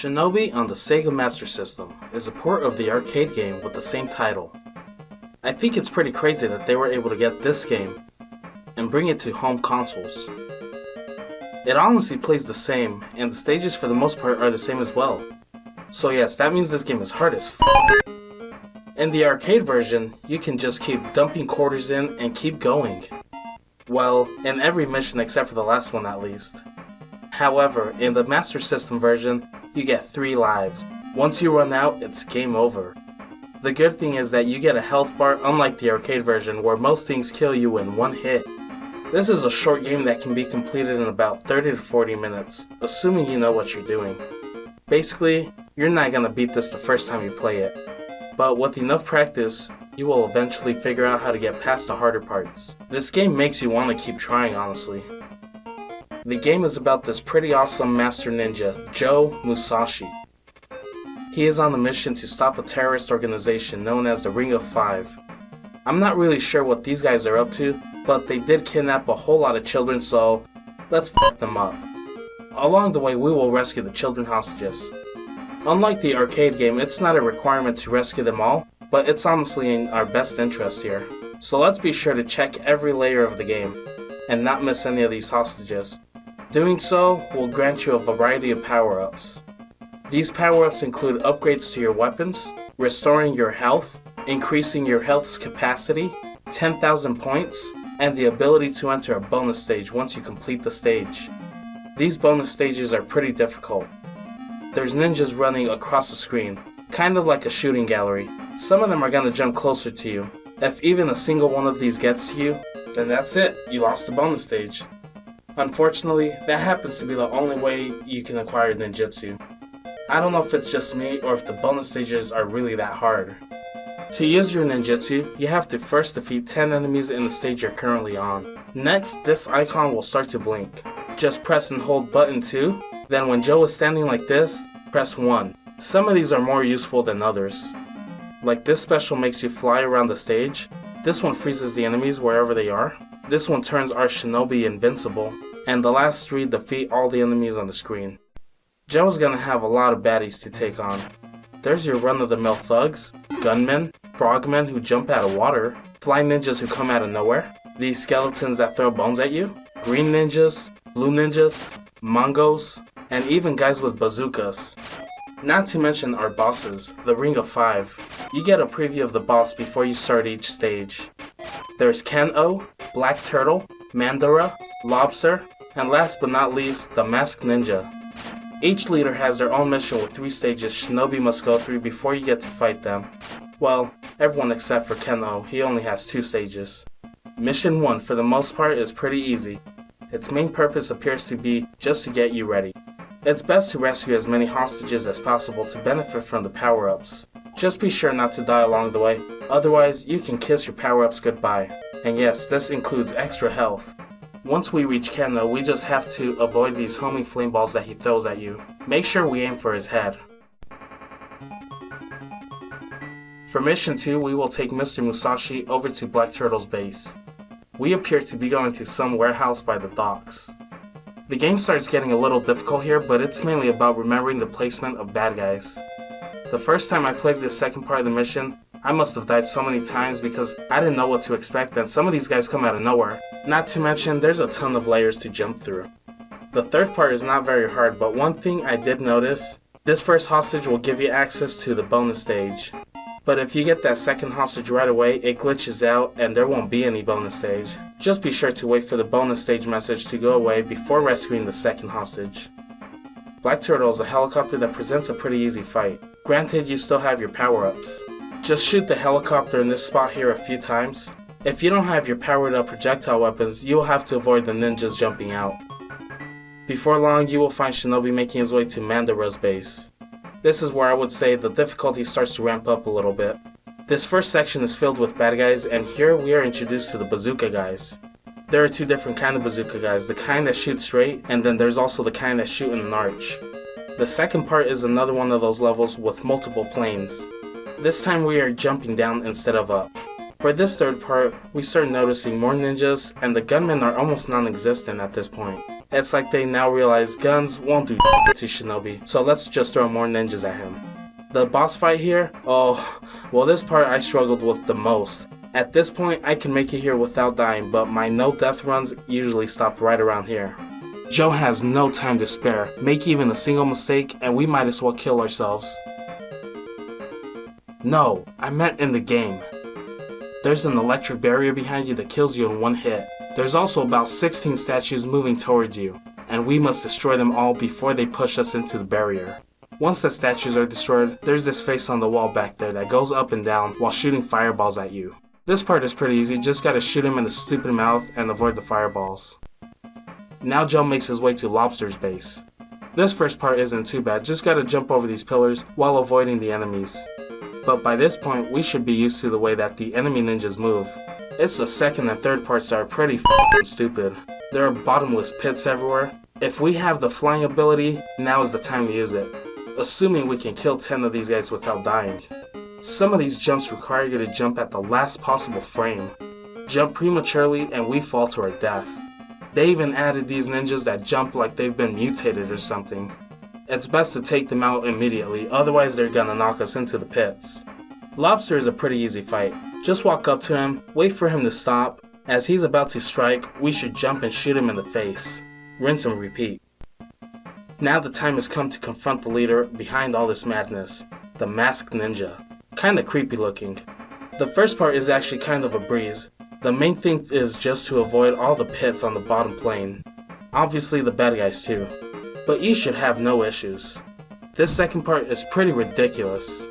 Shinobi on the Sega Master System is a port of the arcade game with the same title. I think it's pretty crazy that they were able to get this game and bring it to home consoles. It honestly plays the same, and the stages for the most part are the same as well. So yes, that means this game is hard as f***. In the arcade version, you can just keep dumping quarters in and keep going. Well, in every mission except for the last one at least. However, in the Master System version, you get 3 lives. Once you run out, it's game over. The good thing is that you get a health bar unlike the arcade version where most things kill you in one hit. This is a short game that can be completed in about 30 to 40 minutes, assuming you know what you're doing. Basically, you're not gonna beat this the first time you play it, but with enough practice, you will eventually figure out how to get past the harder parts. This game makes you want to keep trying, honestly. The game is about this pretty awesome master ninja, Joe Musashi. He is on a mission to stop a terrorist organization known as the Ring of Five. I'm not really sure what these guys are up to, but they did kidnap a whole lot of children, so let's f*** them up. Along the way, we will rescue the children hostages. Unlike the arcade game, it's not a requirement to rescue them all, but it's honestly in our best interest here. So let's be sure to check every layer of the game, and not miss any of these hostages. Doing so will grant you a variety of power-ups. These power-ups include upgrades to your weapons, restoring your health, increasing your health's capacity, 10,000 points, and the ability to enter a bonus stage once you complete the stage. These bonus stages are pretty difficult. There's ninjas running across the screen, kind of like a shooting gallery. Some of them are gonna jump closer to you. If even a single one of these gets to you, then that's it, you lost the bonus stage. Unfortunately, that happens to be the only way you can acquire ninjutsu. I don't know if it's just me or if the bonus stages are really that hard. To use your ninjutsu, you have to first defeat 10 enemies in the stage you're currently on. Next, this icon will start to blink. Just press and hold button 2, then when Joe is standing like this, press 1. Some of these are more useful than others. Like this special makes you fly around the stage. This one freezes the enemies wherever they are. This one turns our Shinobi invincible. And the last 3 defeat all the enemies on the screen. Joe's gonna have a lot of baddies to take on. There's your run-of-the-mill thugs, gunmen, frogmen who jump out of water, fly ninjas who come out of nowhere, these skeletons that throw bones at you, green ninjas, blue ninjas, mongos, and even guys with bazookas. Not to mention our bosses, the Ring of Five. You get a preview of the boss before you start each stage. There's Ken-O, Black Turtle, Mandara, Lobster, and last but not least, the Masked Ninja. Each leader has their own mission with 3 stages Shinobi must go through before you get to fight them. Well, everyone except for Ken-O, he only has 2 stages. Mission 1 for the most part is pretty easy. Its main purpose appears to be just to get you ready. It's best to rescue as many hostages as possible to benefit from the power-ups. Just be sure not to die along the way, otherwise you can kiss your power-ups goodbye. And yes, this includes extra health. Once we reach Ken-O, we just have to avoid these homing flame balls that he throws at you. Make sure we aim for his head. For Mission 2, we will take Mr. Musashi over to Black Turtle's base. We appear to be going to some warehouse by the docks. The game starts getting a little difficult here, but it's mainly about remembering the placement of bad guys. The first time I played this second part of the mission, I must have died so many times because I didn't know what to expect and some of these guys come out of nowhere. Not to mention, there's a ton of layers to jump through. The third part is not very hard, but one thing I did notice, this first hostage will give you access to the bonus stage. But if you get that second hostage right away, it glitches out and there won't be any bonus stage. Just be sure to wait for the bonus stage message to go away before rescuing the second hostage. Black Turtle is a helicopter that presents a pretty easy fight. Granted, you still have your power-ups. Just shoot the helicopter in this spot here a few times. If you don't have your powered up projectile weapons, you will have to avoid the ninjas jumping out. Before long, you will find Shinobi making his way to Mandara's base. This is where I would say the difficulty starts to ramp up a little bit. This first section is filled with bad guys, and here we are introduced to the bazooka guys. There are 2 different kinds of bazooka guys, the kind that shoot straight, and then there's also the kind that shoot in an arch. The second part is another one of those levels with multiple planes. This time we are jumping down instead of up. For this third part, we start noticing more ninjas, and the gunmen are almost non-existent at this point. It's like they now realize guns won't do to Shinobi, so let's just throw more ninjas at him. The boss fight here? Oh, well this part I struggled with the most. At this point I can make it here without dying, but my no death runs usually stop right around here. Joe has no time to spare. Make even a single mistake and we might as well kill ourselves. No, I meant in the game. There's an electric barrier behind you that kills you in one hit. There's also about 16 statues moving towards you, and we must destroy them all before they push us into the barrier. Once the statues are destroyed, there's this face on the wall back there that goes up and down while shooting fireballs at you. This part is pretty easy, just gotta shoot him in the stupid mouth and avoid the fireballs. Now Joe makes his way to Lobster's base. This first part isn't too bad, just gotta jump over these pillars while avoiding the enemies. But by this point, we should be used to the way that the enemy ninjas move. It's the second and third parts that are pretty f***ing stupid. There are bottomless pits everywhere. If we have the flying ability, now is the time to use it. Assuming we can kill 10 of these guys without dying. Some of these jumps require you to jump at the last possible frame. Jump prematurely and we fall to our death. They even added these ninjas that jump like they've been mutated or something. It's best to take them out immediately, otherwise they're gonna knock us into the pits. Lobster is a pretty easy fight. Just walk up to him, wait for him to stop. As he's about to strike, we should jump and shoot him in the face. Rinse and repeat. Now the time has come to confront the leader behind all this madness, the masked ninja. Kinda creepy looking. The first part is actually kind of a breeze. The main thing is just to avoid all the pits on the bottom plane. Obviously the bad guys too. But you should have no issues. This second part is pretty ridiculous.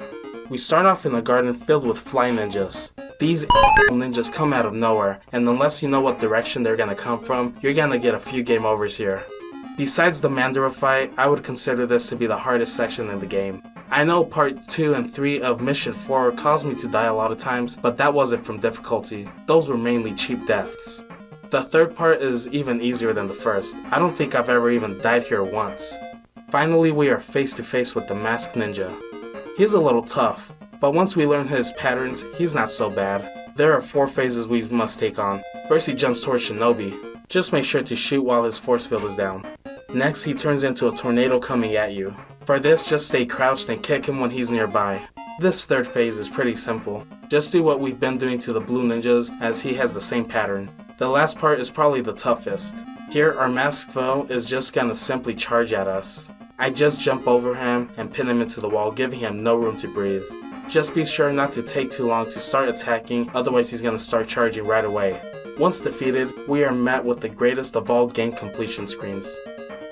We start off in a garden filled with fly ninjas. These ninjas come out of nowhere, and unless you know what direction they're gonna come from, you're gonna get a few game overs here. Besides the Mandara fight, I would consider this to be the hardest section in the game. I know part 2 and 3 of mission 4 caused me to die a lot of times, but that wasn't from difficulty. Those were mainly cheap deaths. The third part is even easier than the first. I don't think I've ever even died here once. Finally, we are face to face with the masked ninja. He's a little tough, but once we learn his patterns, he's not so bad. There are 4 phases we must take on. First he jumps towards Shinobi. Just make sure to shoot while his force field is down. Next he turns into a tornado coming at you. For this, just stay crouched and kick him when he's nearby. This third phase is pretty simple. Just do what we've been doing to the blue ninjas, as he has the same pattern. The last part is probably the toughest. Here our masked foe is just gonna simply charge at us. I just jump over him and pin him into the wall, giving him no room to breathe. Just be sure not to take too long to start attacking, otherwise he's gonna start charging right away. Once defeated, we are met with the greatest of all game completion screens.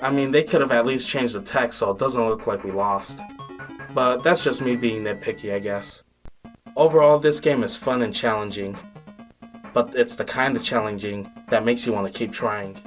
I mean, they could have at least changed the text so it doesn't look like we lost. But that's just me being nitpicky, I guess. Overall, this game is fun and challenging. But it's the kind of challenging that makes you want to keep trying.